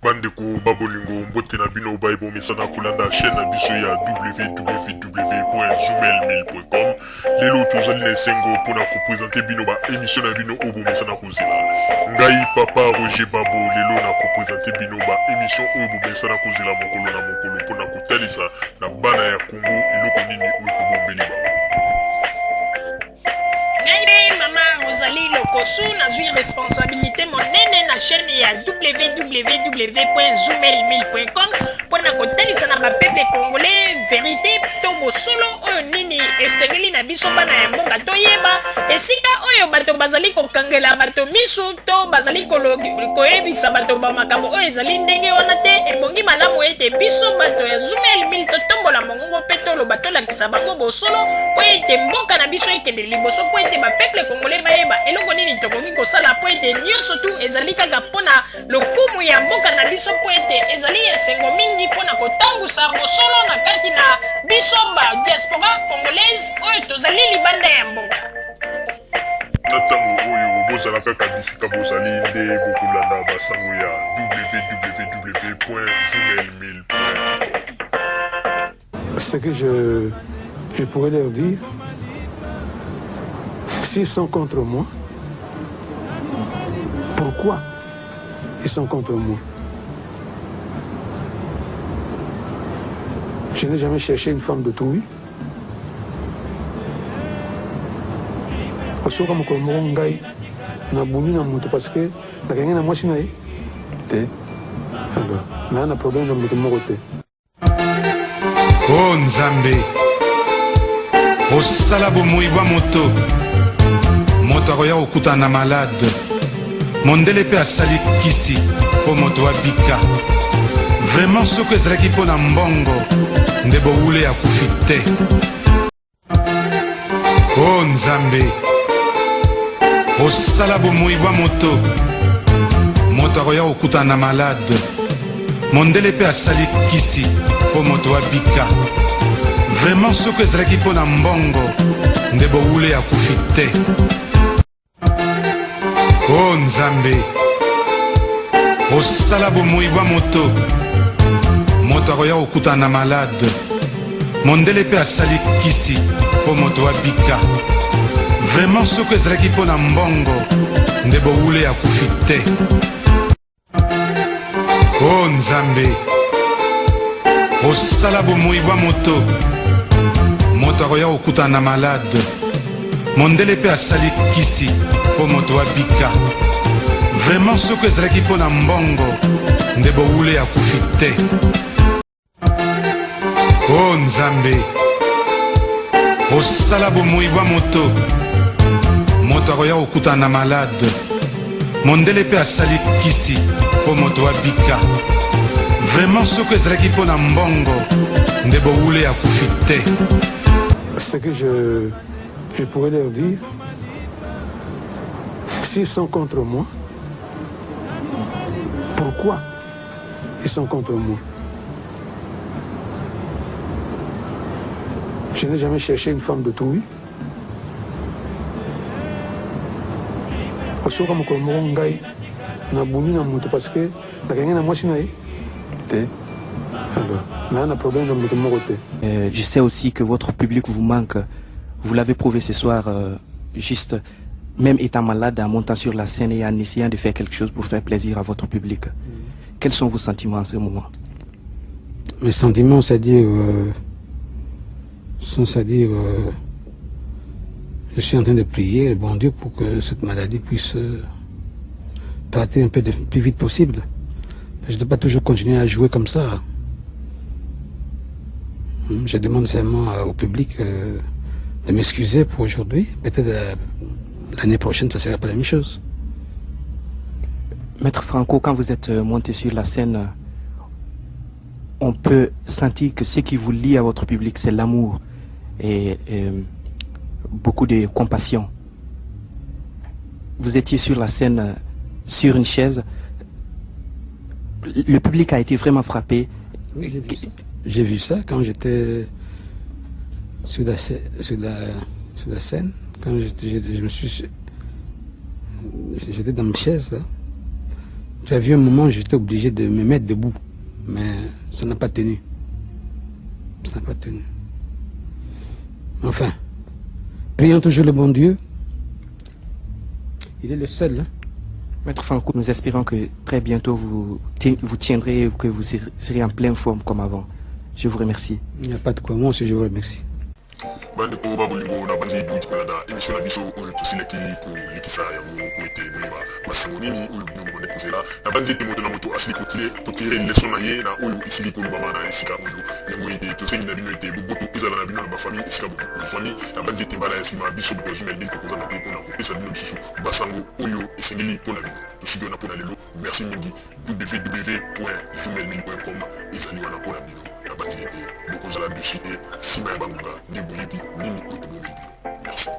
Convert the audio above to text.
Bandeko babolingo mbote na bino baibo mesana kolanda chaîne na biso ya www.zoomel1000.com. Lelo tozali na esengo mpona kopresente bino ba émission na bino oyo bomesana kozela. Ngai papa Roger Babo lelo na kopresente bino ba émission oyo bomesana kozela mokolo na mokolo mpona kotalisa na bana ya Congo eloko nini oyo tobombeli bango. Ozali lokosu nazwi responsabilité monene na chaîne ya www.zoomel1000.com mpona kotalisa na bapeuple congolais vérité to bosolo oyo nini esengeli na biso bana ya mboka toyeba esika oyo bato bazali kokangela bato misu to bazali koyebisa bato bamakambo oyo ezali ndenge wana te. Ebongi malamu ete biso bato ya Zoomel 1000 totombola mongongo mpe toloba tolakisa bango bosolo mpo ete mboka na biso ekende liboso mpo ete bapeuple congolais bayeba eloko nini tokoki kosala mpo ete nyonso tu ezali kaka mpona lokumu ya mboka na biso mpo ete ezali esengo mingi mpona kotambusa bosolo na kati na biso ba diaspora congolaise oyo tozali libanda ya mboka. Ntango oyo bozala kaka bisika bozali nde bokolanda basango ya www.zoomel1000.com. Ce que je pourrais leur dire, s'ils sont contre moi, pourquoi ils sont contre moi? Je n'ai jamais cherché une femme d'autrui. Parce que comme ngai na buni na mutu parce que la gagné na mwasi na ye te. Alors, na na problème na mutu moko te. Oh Nzambe, osala bomoi bwa moto moto akoya kokutana malade mondele mpe asali kisi mpo moto abika. Vraiment soki ezalaki mpo na mbongo nde bowule akufi te. Oh Nzambe, osala bomoi bwa moto moto akoya kokutana malade mondele mpe asali kisi mpo moto abika. Vraiment soki ezalaki mpo na mbongo nde bowule akufi te. Oh Nzambe, osala bomoi bwa moto moto akoya kokutana malade mondele mpe asali kisi mpo moto abika. Vraiment soki ezalaki mpo na mbongo nde bowule akufi te. Oh Nzambe, osala bomoi bwa moto moto akoya kokutana malade mondele mpe asali kisi mpo moto abika. Vraiment soki ezalaki mpo na mbongo nde bowule akufi te. Oh Nzambe, osala bomoi bwa moto moto akoya kokutana malade mondele mpe asali kisi mpo moto abika. Vraiment soki ezalaki mpo na mbongo nde bowule akufi te. Ce que je pourrais leur dire, s'ils sont contre moi, pourquoi ils sont contre moi? Je n'ai jamais cherché une femme d'autrui. Parce que comme ngai na buni na mutu parce que la gagné na mwasi na ye te. Alors, na na problème na mutu moko te. Je sais aussi que votre public vous manque. Vous l'avez prouvé ce soir, juste même étant malade, en montant sur la scène et en essayant de faire quelque chose pour faire plaisir à votre public. Quels sont vos sentiments en ce moment? Mes sentiments, c'est-à-dire, je suis en train de prier le bon Dieu pour que cette maladie puisse partir un peu le plus vite possible. Je ne dois pas toujours continuer à jouer comme ça. Je demande seulement au public de m'excuser pour aujourd'hui. Peut-être l'année prochaine, ça ne sera pas la même chose. Maître Franco, quand vous êtes monté sur la scène, on peut sentir que ce qui vous lie à votre public, c'est l'amour et beaucoup de compassion. Vous étiez sur la scène, sur une chaise. Le public a été vraiment frappé. Oui, j'ai vu ça quand j'étais sur la scène. Quand j'étais dans ma chaise là. Tu as vu un moment, j'étais obligé de me mettre debout. Mais ça n'a pas tenu. Ça n'a pas tenu. Enfin, prions toujours le bon Dieu. Il est le seul. Hein? Maître Franco, nous espérons que très bientôt vous tiendrez, que vous serez en pleine forme comme avant. Je vous remercie. Il n'y a pas de quoi. Moi aussi, je vous remercie. Bande ko babulingo na bandi buti kolanda émission na biso oyo tosileki kolikisa yango po ete boyeba masango nini oyo bilongo bande kozela na bandi ete moto na moto asili kotire leson na ye na oyo esili kolobama na esika oyo yango ete tosengi na bino ete boboto ezala na bino na bafamille esika bozwani na bandi ete mbala ya nsima biso bokozumel bino tokozanga te mpona kopesa bino lisusu basango oyo esengeli mpona bino tosiki wana mpona lelo merci mingi www.zumelmin.com ezali wana mpona bino na bandi ete bokozala dessus te nsima ya bangonga nde boyebi nini oyo tobomeli bino merci.